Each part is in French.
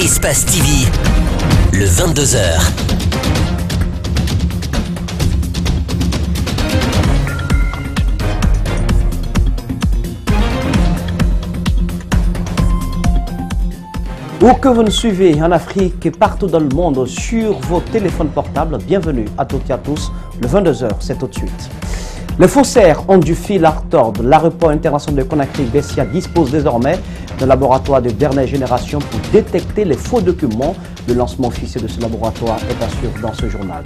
Espace TV, le 22h. Où que vous nous suivez en Afrique et partout dans le monde sur vos téléphones portables, bienvenue à toutes et à tous. Le 22h, c'est tout de suite. Les faussaires ont du fil à retordre. L'aéroport international de Conakry-Bessia dispose désormais d'un laboratoire de dernière génération pour détecter les faux documents. Le lancement officiel de ce laboratoire est assuré dans ce journal.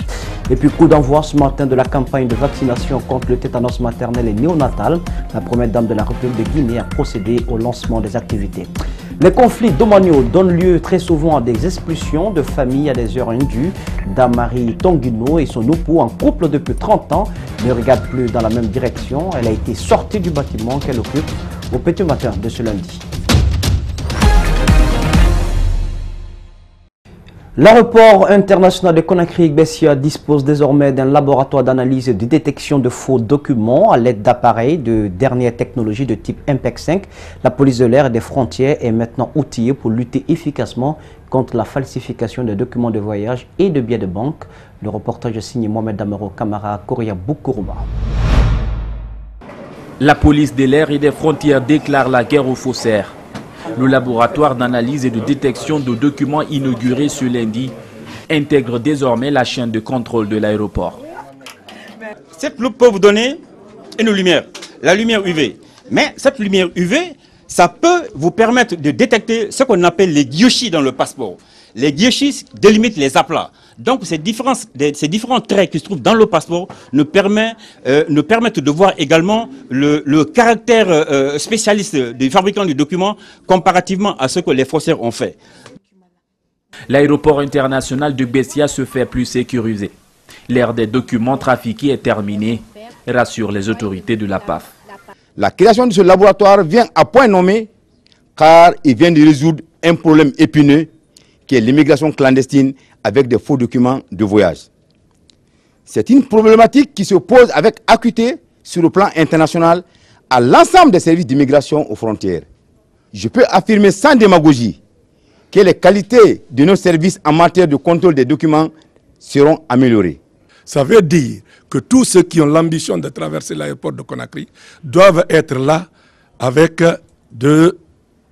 Et puis coup d'envoi ce matin de la campagne de vaccination contre le tétanos maternel et néonatal. La première dame de la République de Guinée a procédé au lancement des activités. Les conflits domaniaux donnent lieu très souvent à des expulsions de familles à des heures indues. Damari Tonguino et son époux, en couple depuis 30 ans, ne regardent plus dans la même direction. Elle a été sortie du bâtiment qu'elle occupe au petit matin de ce lundi. L'aéroport international de Conakry-Bessia dispose désormais d'un laboratoire d'analyse et de détection de faux documents à l'aide d'appareils de dernière technologie de type MPEG-5. La police de l'air et des frontières est maintenant outillée pour lutter efficacement contre la falsification des documents de voyage et de billets de banque. Le reportage est signé Mohamed Damero Kamara, Korea Boukourba. La police de l'air et des frontières déclare la guerre aux faussaires. Le laboratoire d'analyse et de détection de documents inauguré ce lundi intègre désormais la chaîne de contrôle de l'aéroport. Cette loupe peut vous donner une lumière, la lumière UV. Mais cette lumière UV, ça peut vous permettre de détecter ce qu'on appelle les guillochis dans le passeport. Les guillochis délimitent les aplats. Donc ces différents traits qui se trouvent dans le passeport nous permettent de voir également le caractère spécialiste du fabricant du document comparativement à ce que les faussaires ont fait. L'aéroport international de Bessia se fait plus sécurisé. L'ère des documents trafiqués est terminée, rassurent les autorités de la PAF. La création de ce laboratoire vient à point nommé car il vient de résoudre un problème épineux qui est l'immigration clandestine avec des faux documents de voyage. C'est une problématique qui se pose avec acuité sur le plan international à l'ensemble des services d'immigration aux frontières. Je peux affirmer sans démagogie que les qualités de nos services en matière de contrôle des documents seront améliorées. Ça veut dire que tous ceux qui ont l'ambition de traverser l'aéroport de Conakry doivent être là avec de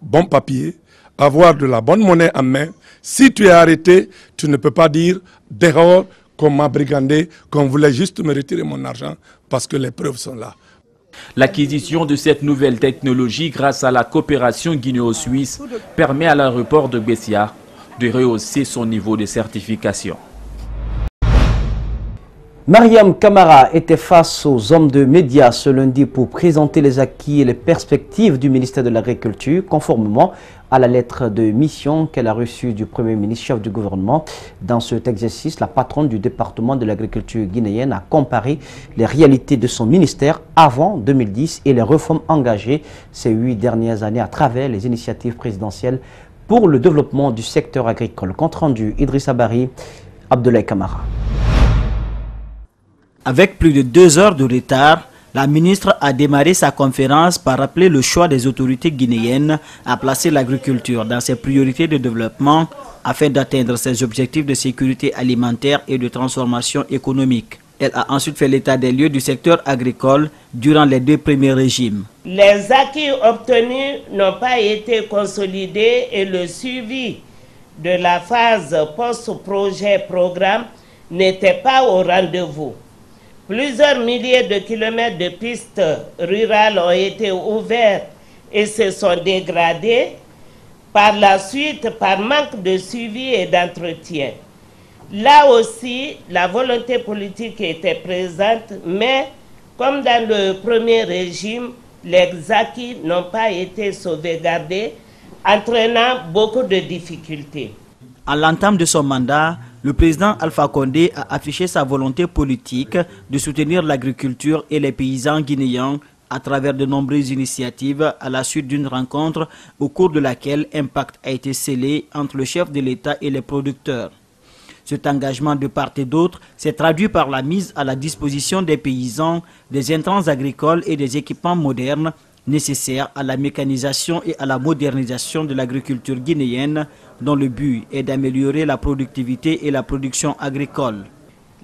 bons papiers, avoir de la bonne monnaie en main. Si tu es arrêté, tu ne peux pas dire d'erreur qu'on m'a brigandé, qu'on voulait juste me retirer mon argent parce que les preuves sont là. L'acquisition de cette nouvelle technologie grâce à la coopération guinéo-suisse permet à l'aéroport de Bessia de rehausser son niveau de certification. Mariam Kamara était face aux hommes de médias ce lundi pour présenter les acquis et les perspectives du ministère de l'Agriculture, conformément à la lettre de mission qu'elle a reçue du Premier ministre, chef du gouvernement. Dans cet exercice, la patronne du département de l'agriculture guinéenne a comparé les réalités de son ministère avant 2010 et les réformes engagées ces 8 dernières années à travers les initiatives présidentielles pour le développement du secteur agricole. Compte rendu, Idrissa Bari, Abdoulaye Kamara. Avec plus de 2 heures de retard, la ministre a démarré sa conférence par rappeler le choix des autorités guinéennes à placer l'agriculture dans ses priorités de développement afin d'atteindre ses objectifs de sécurité alimentaire et de transformation économique. Elle a ensuite fait l'état des lieux du secteur agricole durant les 2 premiers régimes. Les acquis obtenus n'ont pas été consolidés et le suivi de la phase post-projet-programme n'était pas au rendez-vous. Plusieurs milliers de kilomètres de pistes rurales ont été ouverts et se sont dégradés par la suite par manque de suivi et d'entretien. Là aussi, la volonté politique était présente, mais comme dans le premier régime, les acquis n'ont pas été sauvegardés, entraînant beaucoup de difficultés. À l'entame de son mandat, le président Alpha Condé a affiché sa volonté politique de soutenir l'agriculture et les paysans guinéens à travers de nombreuses initiatives à la suite d'une rencontre au cours de laquelle un pacte a été scellé entre le chef de l'État et les producteurs. Cet engagement de part et d'autre s'est traduit par la mise à la disposition des paysans des intrants agricoles et des équipements modernes nécessaires à la mécanisation et à la modernisation de l'agriculture guinéenne dont le but est d'améliorer la productivité et la production agricole.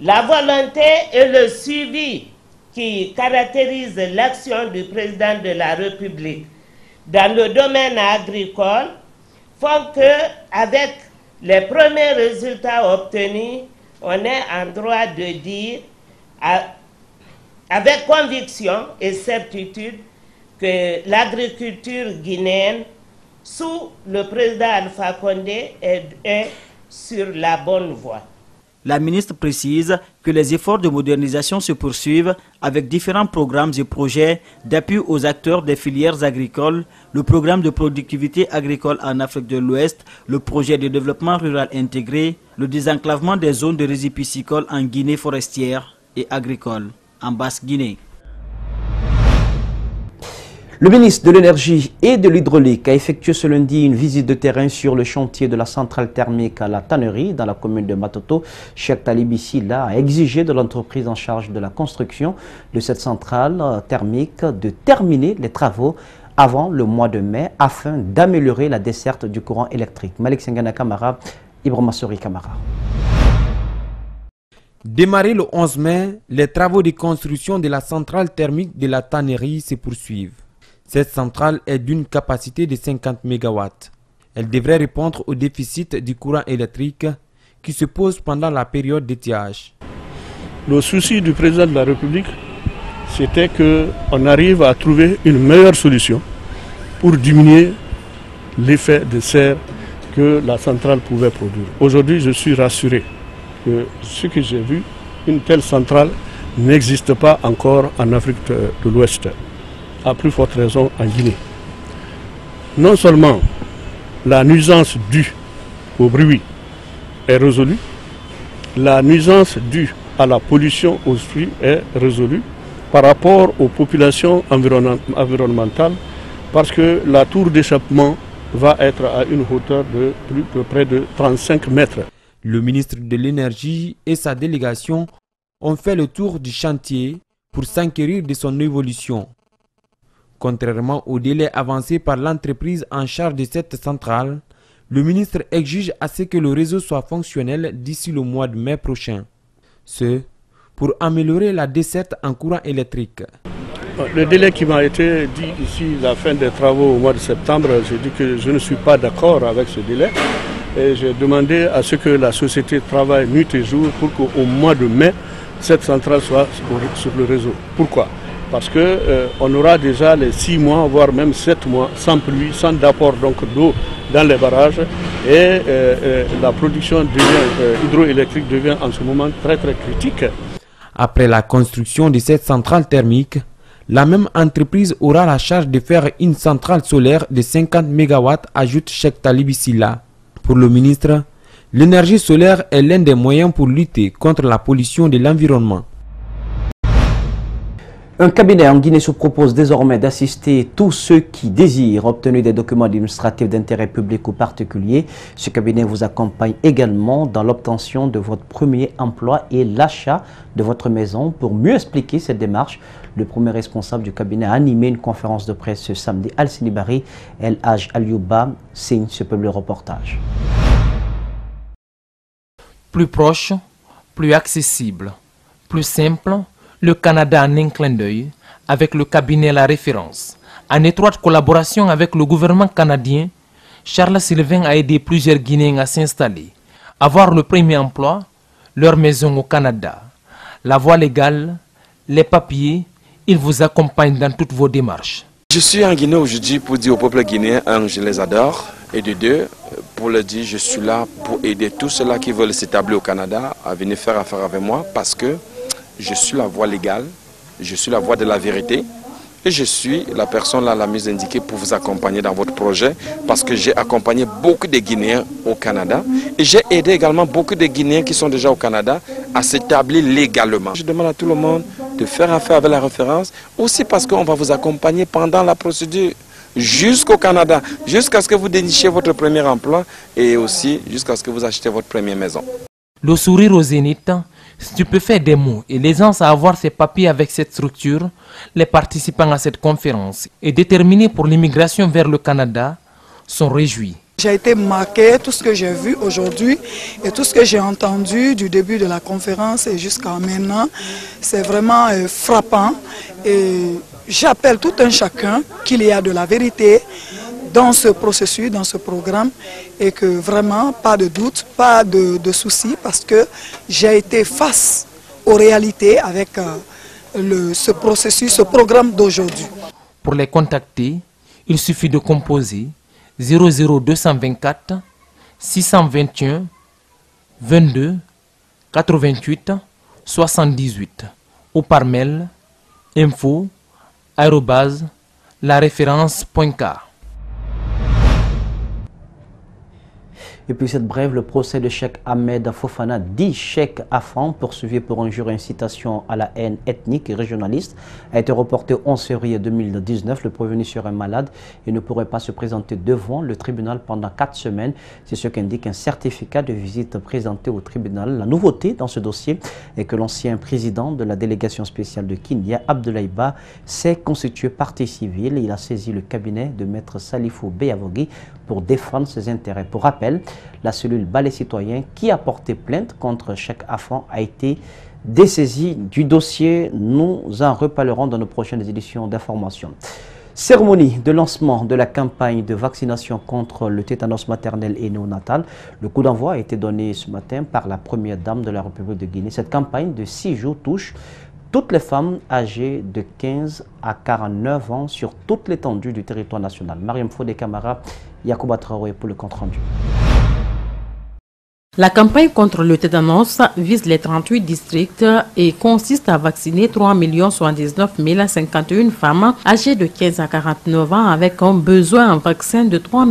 La volonté et le suivi qui caractérisent l'action du président de la République dans le domaine agricole font que, avec les premiers résultats obtenus, on est en droit de dire avec conviction et certitude que l'agriculture guinéenne, sous le président Alpha Condé, est sur la bonne voie. La ministre précise que les efforts de modernisation se poursuivent avec différents programmes et projets d'appui aux acteurs des filières agricoles, le programme de productivité agricole en Afrique de l'Ouest, le projet de développement rural intégré, le désenclavement des zones de rizipiscicole en Guinée forestière et agricole, en Basse-Guinée. Le ministre de l'Énergie et de l'Hydraulique a effectué ce lundi une visite de terrain sur le chantier de la centrale thermique à la tannerie dans la commune de Matoto. Cheikh Talibi Silla a exigé de l'entreprise en charge de la construction de cette centrale thermique de terminer les travaux avant le mois de mai afin d'améliorer la desserte du courant électrique. Malik Sengana Kamara, Ibrahima Sori Kamara. Démarré le 11 mai, les travaux de construction de la centrale thermique de la tannerie se poursuivent. Cette centrale est d'une capacité de 50 MW. Elle devrait répondre au déficit du courant électrique qui se pose pendant la période d'étiage. Le souci du président de la République, c'était qu'on arrive à trouver une meilleure solution pour diminuer l'effet de serre que la centrale pouvait produire. Aujourd'hui, je suis rassuré que ce que j'ai vu, une telle centrale n'existe pas encore en Afrique de l'Ouest. À plus forte raison en Guinée. Non seulement la nuisance due au bruit est résolue, la nuisance due à la pollution aussi est résolue par rapport aux populations environnementales parce que la tour d'échappement va être à une hauteur de près de 35 mètres. Le ministre de l'Énergie et sa délégation ont fait le tour du chantier pour s'enquérir de son évolution. Contrairement au délai avancé par l'entreprise en charge de cette centrale, le ministre exige à ce que le réseau soit fonctionnel d'ici le mois de mai prochain. Ce, pour améliorer la desserte en courant électrique. Le délai qui m'a été dit ici, la fin des travaux au mois de septembre, j'ai dit que je ne suis pas d'accord avec ce délai. Et j'ai demandé à ce que la société travaille nuit et jour pour qu'au mois de mai, cette centrale soit sur le réseau. Pourquoi ? Parce qu'on aura déjà les 6 mois, voire même 7 mois, sans pluie, sans d'apport d'eau dans les barrages. Et la production hydroélectrique devient en ce moment très critique. Après la construction de cette centrale thermique, la même entreprise aura la charge de faire une centrale solaire de 50 MW, ajoute Cheikh Talibi Silla. Pour le ministre, l'énergie solaire est l'un des moyens pour lutter contre la pollution de l'environnement. Un cabinet en Guinée se propose désormais d'assister tous ceux qui désirent obtenir des documents administratifs d'intérêt public ou particulier. Ce cabinet vous accompagne également dans l'obtention de votre premier emploi et l'achat de votre maison. Pour mieux expliquer cette démarche, le premier responsable du cabinet a animé une conférence de presse ce samedi. Al-Sini Bari, El Haj Aliouba signe ce public reportage. Plus proche, plus accessible, plus simple, le Canada en un clin d'œil, avec le cabinet La Référence. En étroite collaboration avec le gouvernement canadien, Charles Sylvain a aidé plusieurs Guinéens à s'installer, avoir le premier emploi, leur maison au Canada. La voie légale, les papiers, il vous accompagne dans toutes vos démarches. Je suis en Guinée aujourd'hui pour dire au peuple guinéen, un, je les adore, et de deux, pour leur dire, je suis là pour aider tous ceux-là qui veulent s'établir au Canada à venir faire affaire avec moi, parce que je suis la voie légale, je suis la voie de la vérité et je suis la personne là la mieux indiquée pour vous accompagner dans votre projet parce que j'ai accompagné beaucoup de Guinéens au Canada et j'ai aidé également beaucoup de Guinéens qui sont déjà au Canada à s'établir légalement. Je demande à tout le monde de faire affaire avec La Référence aussi parce qu'on va vous accompagner pendant la procédure jusqu'au Canada, jusqu'à ce que vous dénichiez votre premier emploi et aussi jusqu'à ce que vous achetez votre première maison. Le sourire au zénith, stupéfait des mots et l'aisance à avoir ses papiers avec cette structure, les participants à cette conférence et déterminés pour l'immigration vers le Canada sont réjouis. J'ai été marquée, tout ce que j'ai vu aujourd'hui et tout ce que j'ai entendu du début de la conférence et jusqu'à maintenant, c'est vraiment frappant. Et j'appelle tout un chacun qu'il y a de la vérité dans ce processus, dans ce programme, et que vraiment, pas de doute, pas de soucis, parce que j'ai été face aux réalités avec ce processus, ce programme d'aujourd'hui. Pour les contacter, il suffit de composer 00224 621 22 88 78 ou par mail info@lareference.car. Et puis cette brève, le procès de Cheikh Ahmed Fofana, dit Cheikh Afan, poursuivi pour injure et incitation à la haine ethnique et régionaliste, a été reporté au 11 février 2019. Le prévenu serait malade et ne pourrait pas se présenter devant le tribunal pendant 4 semaines. C'est ce qu'indique un certificat de visite présenté au tribunal. La nouveauté dans ce dossier est que l'ancien président de la délégation spéciale de Kindia, Abdoulaye Ba, s'est constitué partie civile. Il a saisi le cabinet de maître Salifou Beyavogui pour défendre ses intérêts. Pour rappel, la cellule Balai Citoyen qui a porté plainte contre Cheikh Afan a été dessaisie du dossier. Nous en reparlerons dans nos prochaines éditions d'information. Cérémonie de lancement de la campagne de vaccination contre le tétanos maternel et néonatal. Le coup d'envoi a été donné ce matin par la première dame de la République de Guinée. Cette campagne de 6 jours touche toutes les femmes âgées de 15 à 49 ans sur toute l'étendue du territoire national. Mariam Fodé Camara, Yacouba Traoré pour le compte-rendu. La campagne contre le tétanos vise les 38 districts et consiste à vacciner 3 079 051 femmes âgées de 15 à 49 ans avec un besoin en vaccin de 3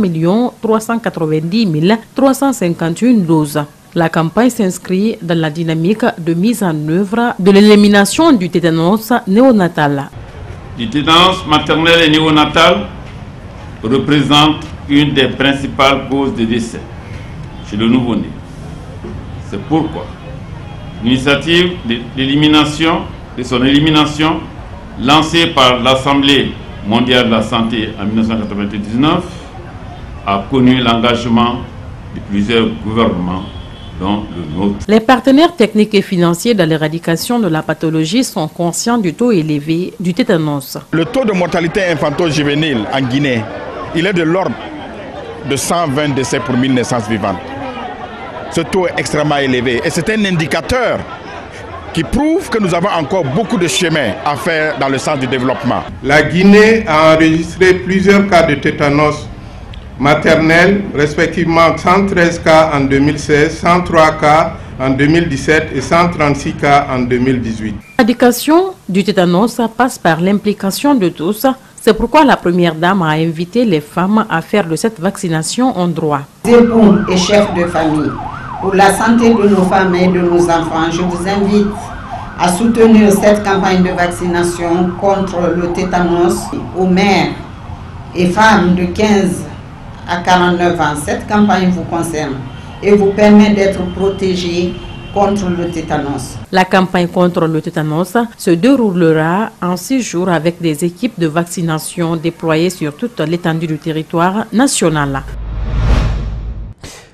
390 351 doses. La campagne s'inscrit dans la dynamique de mise en œuvre de l'élimination du tétanos néonatal. Le tétanos maternel et néonatal représente une des principales causes de décès chez le nouveau-né. C'est pourquoi l'initiative de son élimination, lancée par l'Assemblée mondiale de la santé en 1999, a connu l'engagement de plusieurs gouvernements, dont le nôtre. Les partenaires techniques et financiers dans l'éradication de la pathologie sont conscients du taux élevé du tétanos. Le taux de mortalité infanto-juvénile en Guinée, il est de l'ordre de 120 décès pour 1000 naissances vivantes. Ce taux est extrêmement élevé et c'est un indicateur qui prouve que nous avons encore beaucoup de chemin à faire dans le sens du développement. La Guinée a enregistré plusieurs cas de tétanos maternel, respectivement 113 cas en 2016, 103 cas en 2017 et 136 cas en 2018. L'éradication du tétanos passe par l'implication de tous. C'est pourquoi la première dame a invité les femmes à faire de cette vaccination un droit. Époux et chefs de famille, pour la santé de nos femmes et de nos enfants, je vous invite à soutenir cette campagne de vaccination contre le tétanos aux mères et femmes de 15 à 49 ans. Cette campagne vous concerne et vous permet d'être protégés contre le tétanos. La campagne contre le tétanos se déroulera en 6 jours avec des équipes de vaccination déployées sur toute l'étendue du territoire national.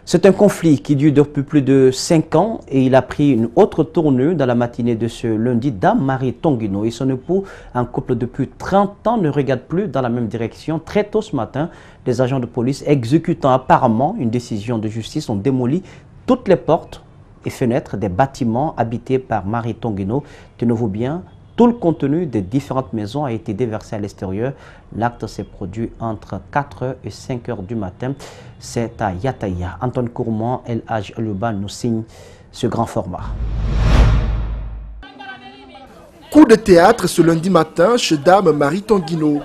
C'est un conflit qui dure depuis plus de 5 ans et il a pris une autre tournure dans la matinée de ce lundi. Dame Marie Tonguino et son époux, un couple depuis 30 ans, ne regardent plus dans la même direction. Très tôt ce matin, des agents de police exécutant apparemment une décision de justice ont démoli toutes les portes et fenêtres des bâtiments habités par Marie Tonguino. Tenez-vous bien, tout le contenu des différentes maisons a été déversé à l'extérieur. L'acte s'est produit entre 4h et 5h du matin. C'est à Yataya. Antoine Courmont, El Hadj Aluba nous signe ce grand format. Coup de théâtre ce lundi matin chez Dame Marie Tonguino.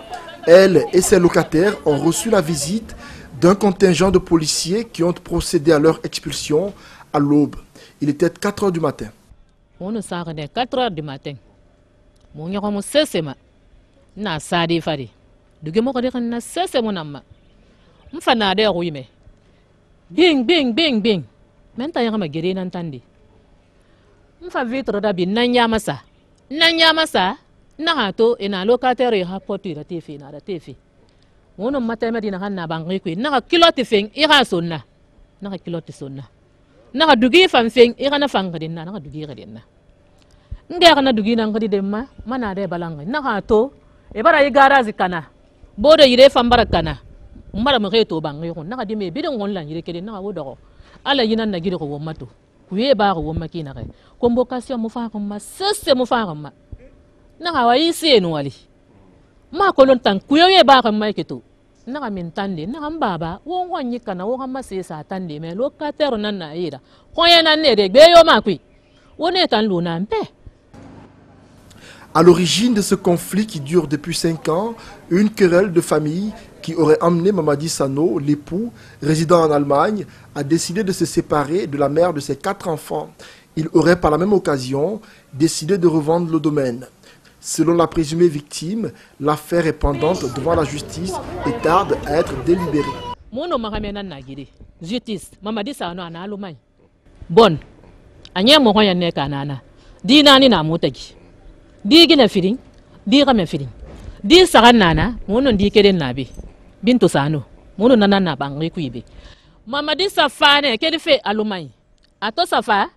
Elle et ses locataires ont reçu la visite d'un contingent de policiers qui ont procédé à leur expulsion à l'aube. Il était 4h du matin. On est 4h du matin. Mon yaro sesema na sadi fadi duge mo ko de na sesema namma mfana de ruime bing bing bing bing menta yama gere nan tandi mfa vitre da bin nan ya masa na hato ina locataire ha potu da tefi na da tefi mono matema dina hanna bangi ku na kiloti feng ira sonna na kiloti sonna na dugi fam feng ira na fangri na dugi redina ngera na dugi na ngadi demma mana de balanga na to e bara igara zikana bodo yire fambara kana mara mo reto bangi ko na di me bidon won yire kede na wodo ala yina na gidi ko womato kuye ba ko womaki na kai convocation mo fa ko ma sesse mo fa ko ma na wa yisi no wali ma ko lon tan kuyo ye ba ko mai keto na min tande na baba wo wonyi kana wo ma se sa tande me locataire nan na ira ko yana ne de gbe yo ma kui woni tan lu na mpe. À l'origine de ce conflit qui dure depuis 5 ans, une querelle de famille qui aurait amené Mamadi Sano, l'époux, résident en Allemagne, à décider de se séparer de la mère de ses 4 enfants. Il aurait par la même occasion décidé de revendre le domaine. Selon la présumée victime, l'affaire est pendante devant la justice et tarde à être délibérée. Justice, Mamadi Sano en Allemagne. Bon, anya mo hoya ne kanana. Dina ni na motagi. Di gina firin, di game firin. Di sagan nana, mono di keden nabi. Bintu Sano, mono nana na bangi kuibe. Mamadi Safane kedi fe Allemagne. Ato Safa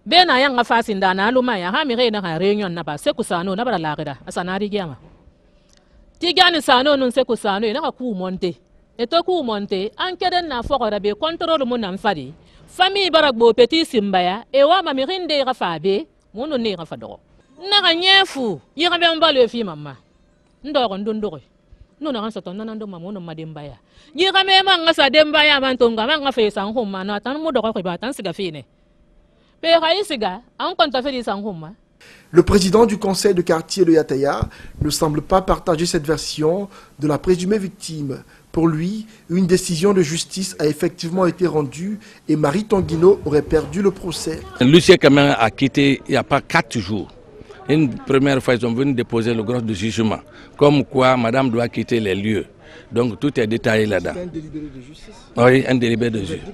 bena yang fasinda na Allemagne ha mi re na réunion na ba Seku Sano na bara lagida asanari giama. Tigani Sano nun Seku Sano na ku monte. Eto ku monte an keden na fokora be contrôle mo nan fadi. Famille barak bo petit simbaya e wa ma mi rinde ga fabe mono ne ga fado. Na nyefu yira be mbalo fi mama ndoro ndondore no na ransa tonna ndo mama no madembaya yira me manga sa dembaya bantonga manga fe san homa na tan mo doko ko ba tan siga fine pe raisiga an konta fe di san homa. Le président du conseil de quartier de Yataya ne semble pas partager cette version de la présumée victime. Pour lui, une décision de justice a effectivement été rendue et Marie Tonguino aurait perdu le procès. Lucien Kamara a quitté il n'y a pas 4 jours. Une première fois, ils ont venu déposer le gros de jugement, comme quoi madame doit quitter les lieux. Donc tout est détaillé là-dedans. C'est un délibéré de justice? Oui, un délibéré de justice.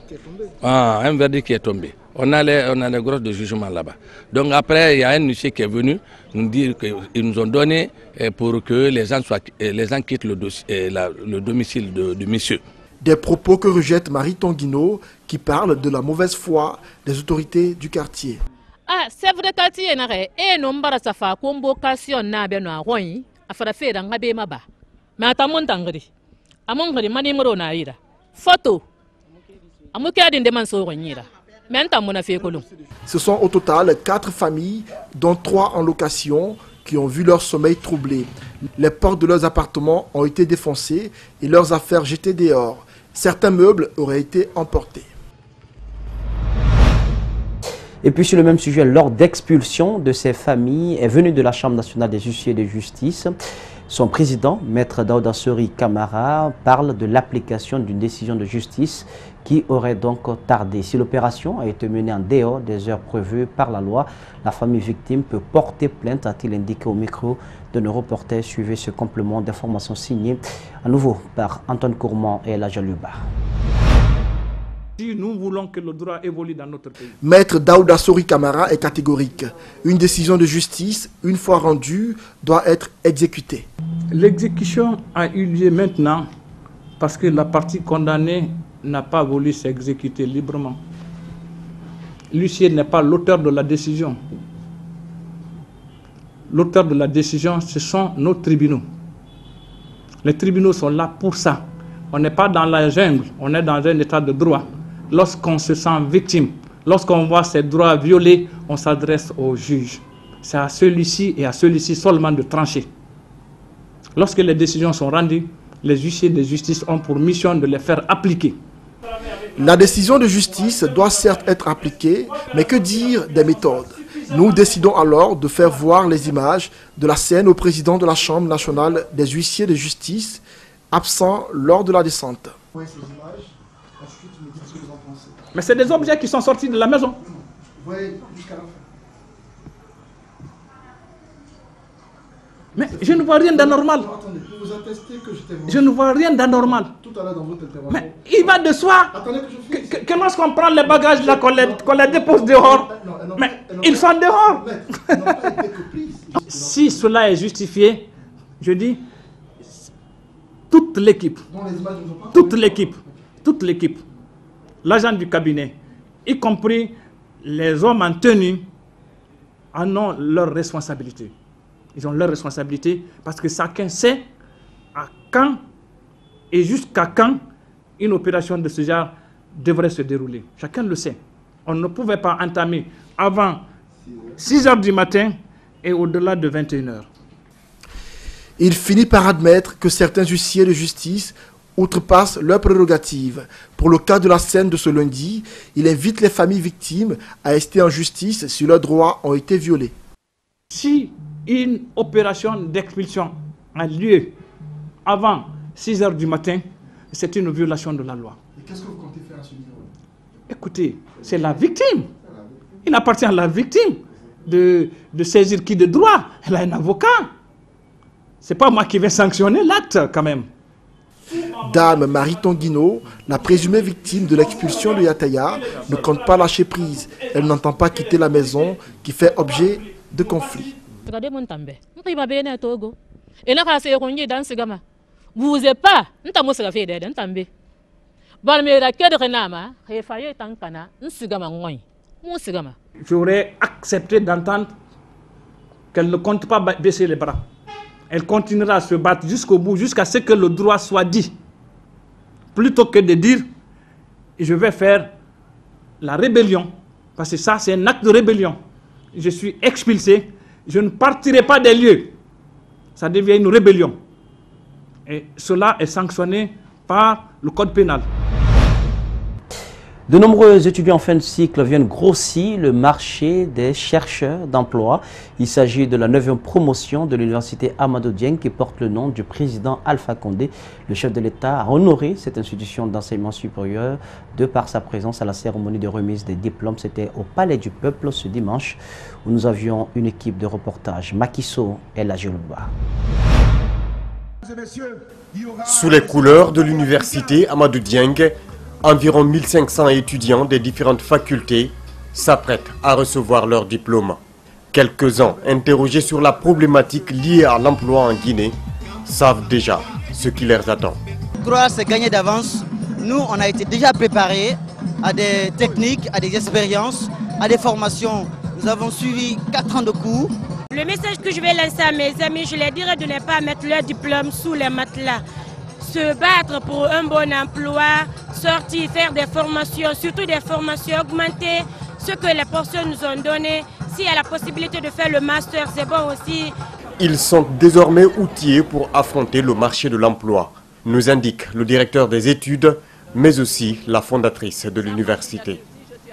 Un verdict qui est tombé. On a les grosses de jugement là-bas. Donc après, il y a un huissier qui est venu nous dire qu'ils nous ont donné pour que les gens quittent le domicile de monsieur. Des propos que rejette Marie Tonguino qui parle de la mauvaise foi des autorités du quartier. Ah, c'est vrai quartier na re e no mbara safa convocation na be no aroyi afara fe da ngabe maba. Mais atamon tangri. Amon ngri mani mro na ira. Photo. Amuke adin de man so ronyira. Ce sont au total 4 familles, dont 3 en location, qui ont vu leur sommeil troublé. Les portes de leurs appartements ont été défoncées et leurs affaires jetées dehors. Certains meubles auraient été emportés. Et puis sur le même sujet, l'ordre d'expulsion de ces familles est venu de la Chambre nationale des huissiers de justice. Son président, Maître Daouda Sori Kamara, parle de l'application d'une décision de justice qui aurait donc tardé. Si l'opération a été menée en dehors des heures prévues par la loi, la famille victime peut porter plainte, a-t-il indiqué au micro de nos reporters. Suivez ce complément d'information signé à nouveau par Antoine Kourman et La Jaluba. Si nous voulons que le droit évolue dans notre pays. Maître Daouda Sori Kamara est catégorique. Une décision de justice, une fois rendue, doit être exécutée. L'exécution a eu lieu maintenant parce que la partie condamnée n'a pas voulu s'exécuter librement. L'huissier n'est pas l'auteur de la décision. L'auteur de la décision, ce sont nos tribunaux. Les tribunaux sont là pour ça. On n'est pas dans la jungle, on est dans un état de droit. Lorsqu'on se sent victime, lorsqu'on voit ses droits violés, on s'adresse au juge. C'est à celui-ci et à celui-ci seulement de trancher. Lorsque les décisions sont rendues, les huissiers de justice ont pour mission de les faire appliquer. La décision de justice doit certes être appliquée, mais que dire des méthodes? Nous décidons alors de faire voir les images de la scène au président de la Chambre nationale des huissiers de justice, absent lors de la descente. Mais c'est des objets qui sont sortis de la maison. Mais je ne vois rien d'anormal. Je ne vois rien d'anormal. Mais il va de soi que lorsqu'on prend les bagages là, qu'on les dépose dehors, mais ils sont dehors. Si cela est justifié, je dis, toute l'équipe, l'agent du cabinet, y compris les hommes en tenue, en ont leurs responsabilités. Ils ont leurs responsabilités parce que chacun sait à quand et jusqu'à quand une opération de ce genre devrait se dérouler. Chacun le sait. On ne pouvait pas entamer avant 6 h du matin et au-delà de 21 h. Il finit par admettre que certains huissiers de justice outrepassent leurs prérogatives. Pour le cas de la scène de ce lundi, il invite les familles victimes à rester en justice si leurs droits ont été violés. Si une opération d'expulsion a lieu avant 6 h du matin, c'est une violation de la loi. Qu'est-ce que vous comptez faire à ce niveau? Écoutez, c'est la victime. Il appartient à la victime de saisir qui de droit. Elle a un avocat. C'est pas moi qui vais sanctionner l'acte quand même. Dame Marie Tonguino, la présumée victime de l'expulsion de Yataya, ne compte pas lâcher prise. Elle n'entend pas quitter la maison qui fait objet de conflits. Vous n'êtes pas, j'aurais accepté d'entendre qu'elle ne compte pas baisser les bras. Elle continuera à se battre jusqu'au bout, jusqu'à ce que le droit soit dit. Plutôt que de dire, je vais faire la rébellion, parce que ça c'est un acte de rébellion. Je suis expulsé, je ne partirai pas des lieux. Ça devient une rébellion. Et cela est sanctionné par le code pénal. De nombreux étudiants en fin de cycle viennent grossir le marché des chercheurs d'emploi. Il s'agit de la 9e promotion de l'université Amadou Dieng qui porte le nom du président Alpha Condé. Le chef de l'État a honoré cette institution d'enseignement supérieur de par sa présence à la cérémonie de remise des diplômes. C'était au Palais du Peuple ce dimanche où nous avions une équipe de reportage. Makiso et la Joluba. Sous les couleurs de l'université Amadou Dieng, environ 1500 étudiants des différentes facultés s'apprêtent à recevoir leur diplôme. Quelques-uns, interrogés sur la problématique liée à l'emploi en Guinée, savent déjà ce qui leur attend. Croire, c'est gagner d'avance. Nous, on a été déjà préparés à des techniques, à des expériences, à des formations. Nous avons suivi 4 ans de cours. Le message que je vais lancer à mes amis, je leur dirais de ne pas mettre leur diplôme sous les matelas. Se battre pour un bon emploi, sortir, faire des formations, surtout des formations, augmenter ce que les personnes nous ont donné. S'il y a la possibilité de faire le master, c'est bon aussi. Ils sont désormais outillés pour affronter le marché de l'emploi, nous indique le directeur des études, mais aussi la fondatrice de l'université.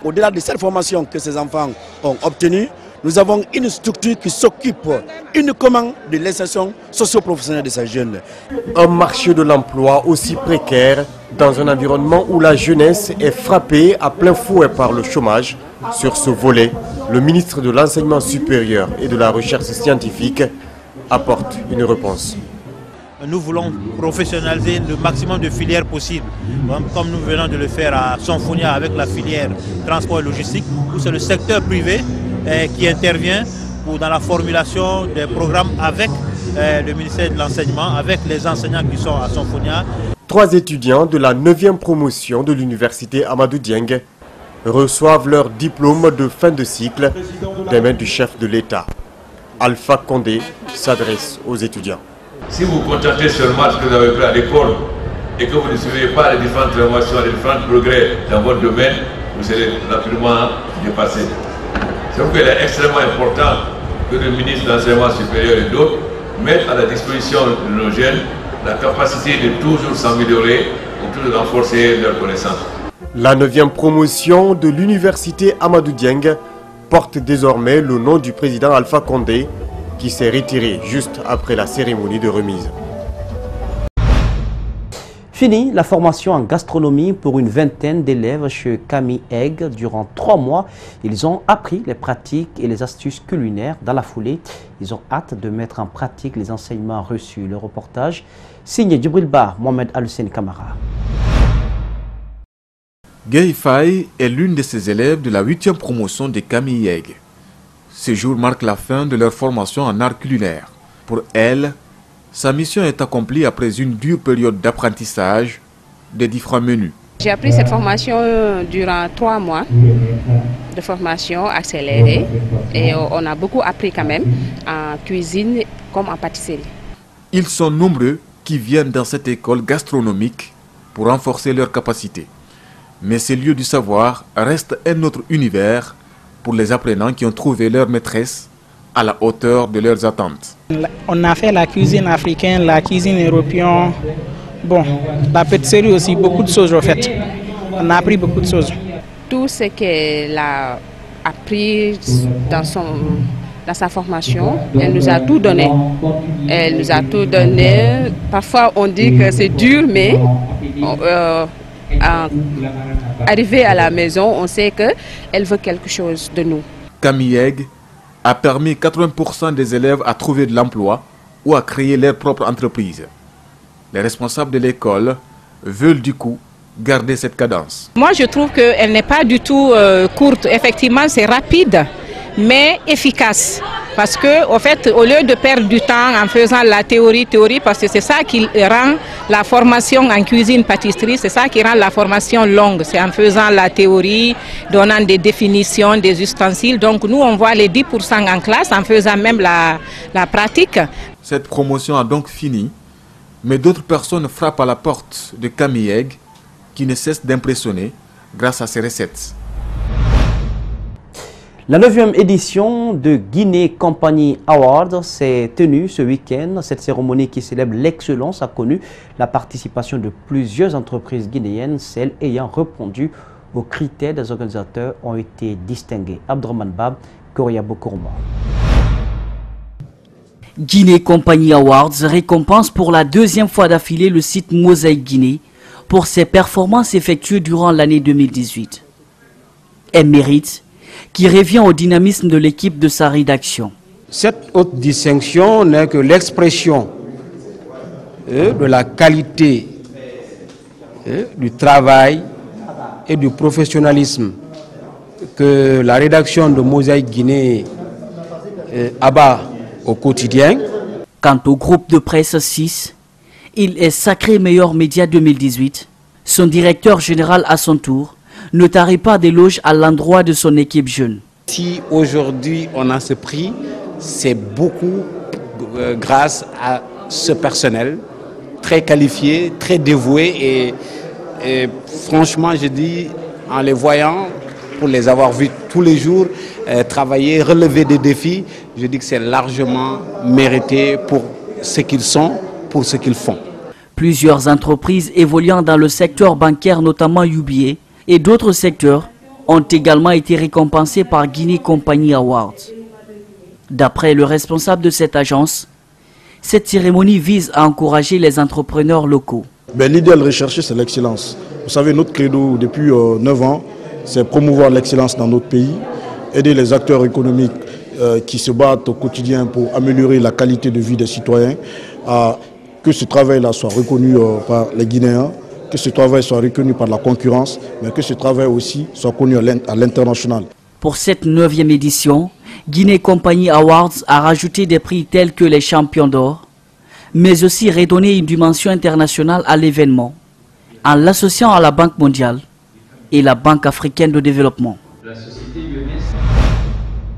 Au-delà de cette formation que ces enfants ont obtenue, nous avons une structure qui s'occupe uniquement de l'insertion socio-professionnelle de ces jeunes. Un marché de l'emploi aussi précaire dans un environnement où la jeunesse est frappée à plein fouet par le chômage. Sur ce volet, le ministre de l'Enseignement supérieur et de la Recherche scientifique apporte une réponse. Nous voulons professionnaliser le maximum de filières possibles, comme nous venons de le faire à Sonfonia avec la filière transport et logistique, où c'est le secteur privé qui intervient dans la formulation des programmes avec le ministère de l'Enseignement, avec les enseignants qui sont à Sonfonia. 3 étudiants de la 9e promotion de l'université Amadou Dieng reçoivent leur diplôme de fin de cycle des mains du chef de l'État. Alpha Condé s'adresse aux étudiants. Si vous vous contentez seulement de ce que vous avez fait à l'école et que vous ne suivez pas les différentes formations, les différents progrès dans votre domaine, vous serez rapidement dépassé. C'est pourquoi il est extrêmement important que le ministre de l'Enseignement supérieur et d'autres mettent à la disposition de nos jeunes la capacité de toujours s'améliorer et toujours renforcer leurs connaissances. La 9e promotion de l'université Amadou Dieng porte désormais le nom du président Alpha Condé qui s'est retiré juste après la cérémonie de remise. Fini la formation en gastronomie pour une vingtaine d'élèves chez Camille Egg. Durant 3 mois, ils ont appris les pratiques et les astuces culinaires. Dans la foulée, ils ont hâte de mettre en pratique les enseignements reçus. Le reportage signé Djibril Ba, Mohamed Al-Hussein Kamara. Gay Faye est l'une de ces élèves de la 8e promotion de Camille Egg. Ce jour marque la fin de leur formation en art culinaire. Pour elle, Sa mission est accomplie après une dure période d'apprentissage des différents menus. J'ai appris cette formation durant 3 mois de formation accélérée et on a beaucoup appris quand même en cuisine comme en pâtisserie. Ils sont nombreux qui viennent dans cette école gastronomique pour renforcer leurs capacités. Mais ces lieux du savoir restent un autre univers pour les apprenants qui ont trouvé leur maîtresse à la hauteur de leurs attentes. On a fait la cuisine africaine, la cuisine européenne, bon, la pâtisserie aussi, beaucoup de choses en fait. On a appris beaucoup de choses. Tout ce qu'elle a appris dans sa formation, elle nous a tout donné. Elle nous a tout donné. Parfois on dit que c'est dur, mais arrivé à la maison, on sait qu'elle veut quelque chose de nous. Camille Egg a permis 80% des élèves à trouver de l'emploi ou à créer leur propre entreprise. Les responsables de l'école veulent du coup garder cette cadence. Moi je trouve qu'elle n'est pas du tout courte. Effectivement c'est rapide mais efficace. Parce que, au fait, au lieu de perdre du temps en faisant la théorie, parce que c'est ça qui rend la formation en cuisine-pâtisserie, c'est ça qui rend la formation longue. C'est en faisant la théorie, donnant des définitions, des ustensiles. Donc nous, on voit les 10% en classe en faisant même la pratique. Cette promotion a donc fini, mais d'autres personnes frappent à la porte de Camille Egg, qui ne cesse d'impressionner grâce à ses recettes. La 9e édition de Guinée Company Award s'est tenue ce week-end. Cette cérémonie qui célèbre l'excellence a connu la participation de plusieurs entreprises guinéennes. Celles ayant répondu aux critères des organisateurs ont été distinguées. Abdraman Bab, Korea Bokourma. Guinée Company Awards récompense pour la 2e fois d'affilée le site Mosaïque Guinée pour ses performances effectuées durant l'année 2018. Elle mérite qui revient au dynamisme de l'équipe de sa rédaction. Cette haute distinction n'est que l'expression de la qualité du travail et du professionnalisme que la rédaction de Mosaïque Guinée abat au quotidien. Quant au groupe de presse 6, il est sacré meilleur média 2018. Son directeur général à son tour ne tarit pas d'éloges à l'endroit de son équipe jeune. Si aujourd'hui on a ce prix, c'est beaucoup grâce à ce personnel très qualifié, très dévoué et franchement je dis en les voyant, pour les avoir vus tous les jours, travailler, relever des défis, je dis que c'est largement mérité pour ce qu'ils sont, pour ce qu'ils font. Plusieurs entreprises évoluant dans le secteur bancaire, notamment UBA, et d'autres secteurs ont également été récompensés par Guinée Company Awards. D'après le responsable de cette agence, cette cérémonie vise à encourager les entrepreneurs locaux. L'idéal recherché, c'est l'excellence. Vous savez, notre credo depuis 9 ans, c'est promouvoir l'excellence dans notre pays, aider les acteurs économiques qui se battent au quotidien pour améliorer la qualité de vie des citoyens, à que ce travail-là soit reconnu par les Guinéens, que ce travail soit reconnu par la concurrence, mais que ce travail aussi soit connu à l'international. Pour cette 9e édition, Guinée Company Awards a rajouté des prix tels que les champions d'or, mais aussi redonné une dimension internationale à l'événement, en l'associant à la Banque mondiale et la Banque africaine de développement.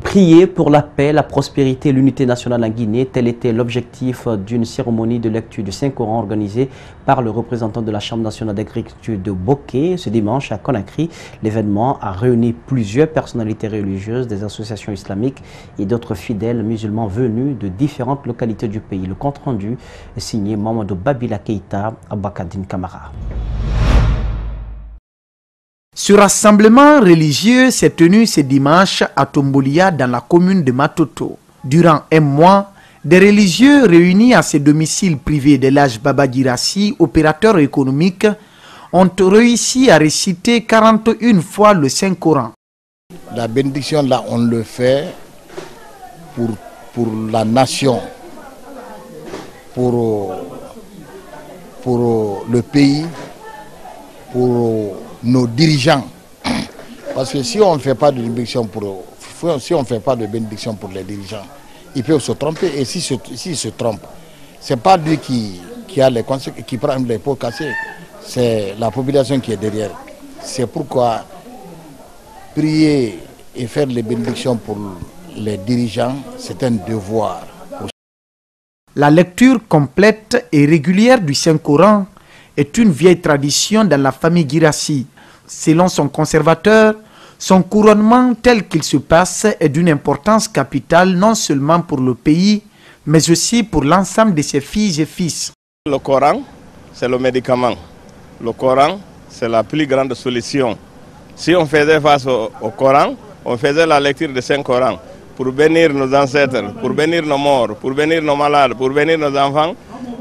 Prier pour la paix, la prospérité et l'unité nationale en Guinée, tel était l'objectif d'une cérémonie de lecture du Saint-Coran organisée par le représentant de la Chambre nationale d'agriculture de Boké ce dimanche à Conakry. L'événement a réuni plusieurs personnalités religieuses, des associations islamiques et d'autres fidèles musulmans venus de différentes localités du pays. Le compte-rendu est signé Mamadou Babila Keïta, Abakadine Kamara. Ce rassemblement religieux s'est tenu ce dimanche à Tombolia dans la commune de Matoto. Durant un mois, des religieux réunis à ses domiciles privés de l'âge Baba Girassi, opérateur économique, ont réussi à réciter 41 fois le Saint-Coran. La bénédiction là, on le fait pour la nation, pour le pays, pour nos dirigeants. Parce que si on ne fait pas de bénédiction pour les dirigeants, ils peuvent se tromper. Et s'ils se trompent, c'est pas lui qui a les conséquences, qui prend les pots cassés, c'est la population qui est derrière. C'est pourquoi prier et faire les bénédictions pour les dirigeants, c'est un devoir. La lecture complète et régulière du Saint-Coran est une vieille tradition dans la famille Guirassy. Selon son conservateur, son couronnement tel qu'il se passe est d'une importance capitale non seulement pour le pays, mais aussi pour l'ensemble de ses filles et fils. Le Coran, c'est le médicament. Le Coran, c'est la plus grande solution. Si on faisait face au Coran, on faisait la lecture du Saint-Coran pour bénir nos ancêtres, pour bénir nos morts, pour bénir nos malades, pour bénir nos enfants,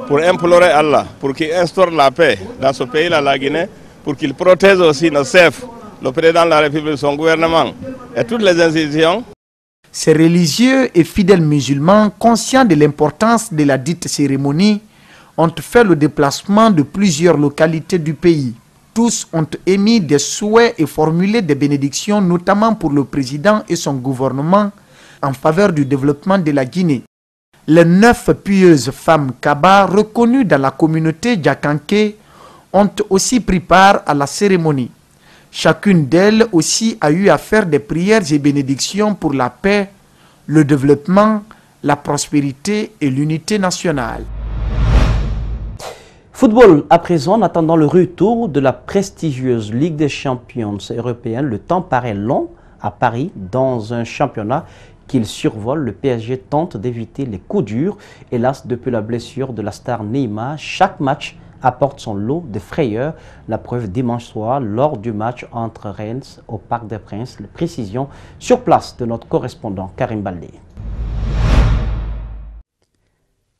pour implorer Allah, pour qu'il instaure la paix dans ce pays-là, la Guinée, pour qu'il protège aussi nos chefs, le président de la République, son gouvernement et toutes les institutions. Ces religieux et fidèles musulmans, conscients de l'importance de la dite cérémonie, ont fait le déplacement de plusieurs localités du pays. Tous ont émis des souhaits et formulé des bénédictions, notamment pour le président et son gouvernement, en faveur du développement de la Guinée. Les 9 pieuses femmes Kaba, reconnues dans la communauté Djakanké, ont aussi pris part à la cérémonie. Chacune d'elles aussi a eu à faire des prières et bénédictions pour la paix, le développement, la prospérité et l'unité nationale. Football à présent, en attendant le retour de la prestigieuse Ligue des champions européenne, le temps paraît long à Paris dans un championnat qu'il survole. Le PSG tente d'éviter les coups durs. Hélas, depuis la blessure de la star Neymar, chaque match apporte son lot de frayeurs. La preuve dimanche soir lors du match entre Rennes au Parc des Princes. Les précisions sur place de notre correspondant Karim Baldé.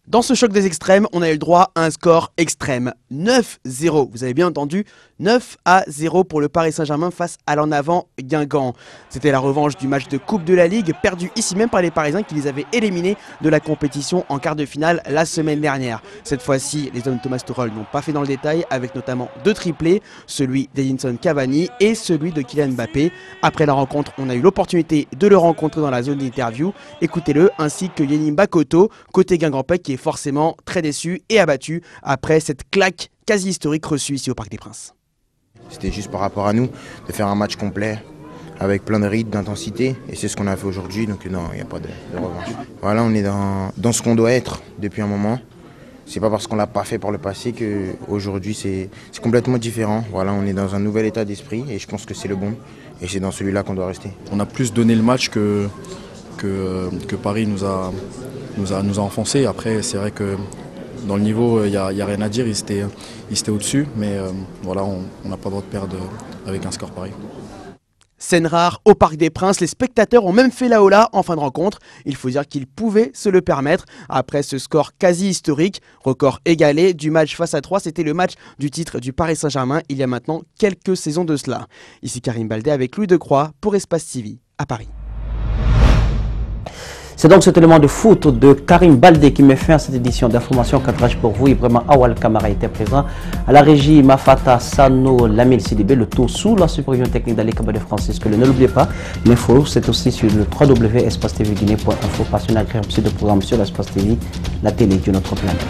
Dans ce choc des extrêmes, on a eu le droit à un score extrême. 9-0, vous avez bien entendu, 9-0 pour le Paris Saint-Germain face à l'en avant Guingamp. C'était la revanche du match de Coupe de la Ligue, perdu ici même par les Parisiens qui les avaient éliminés de la compétition en quart de finale la semaine dernière. Cette fois-ci, les hommes de Thomas Tuchel n'ont pas fait dans le détail, avec notamment 2 triplés, celui d'Edinson Cavani et celui de Kylian Mbappé. Après la rencontre, on a eu l'opportunité de le rencontrer dans la zone d'interview. Écoutez-le, ainsi que Yenim Bakoto, côté Guingampais, qui est forcément très déçu et abattu après cette claque quasi historique reçue ici au Parc des Princes. C'était juste par rapport à nous de faire un match complet avec plein de rythme, d'intensité, et c'est ce qu'on a fait aujourd'hui, donc non, il n'y a pas de revanche. Voilà, on est dans ce qu'on doit être depuis un moment. C'est pas parce qu'on l'a pas fait par le passé qu'aujourd'hui c'est complètement différent. Voilà, on est dans un nouvel état d'esprit et je pense que c'est le bon, et c'est dans celui-là qu'on doit rester. On a plus donné le match que Paris nous a enfoncé. Après, c'est vrai que dans le niveau, il n'y a rien à dire, ils étaient au-dessus, mais voilà, on n'a pas le droit de perdre avec un score pareil. Scène rare au Parc des Princes, les spectateurs ont même fait la hola en fin de rencontre. Il faut dire qu'ils pouvaient se le permettre après ce score quasi historique, record égalé du match face à 3. C'était le match du titre du Paris Saint-Germain il y a maintenant quelques saisons de cela. Ici Karim Baldé avec Louis Decroix pour Espace TV à Paris. C'est donc cet élément de foot de Karim Baldé qui met fin à cette édition d'information cadrage pour vous. Et vraiment, Awal Kamara était présent. À la régie, Mafata Sano Lamil Sidibé, le tout sous la supervision technique d'Ali Kabade Francisque. Ne l'oubliez pas, l'info, c'est aussi sur le www.espacetvguinée.info. Passionné agréable de programme sur l'Espace TV, la télé de notre planète.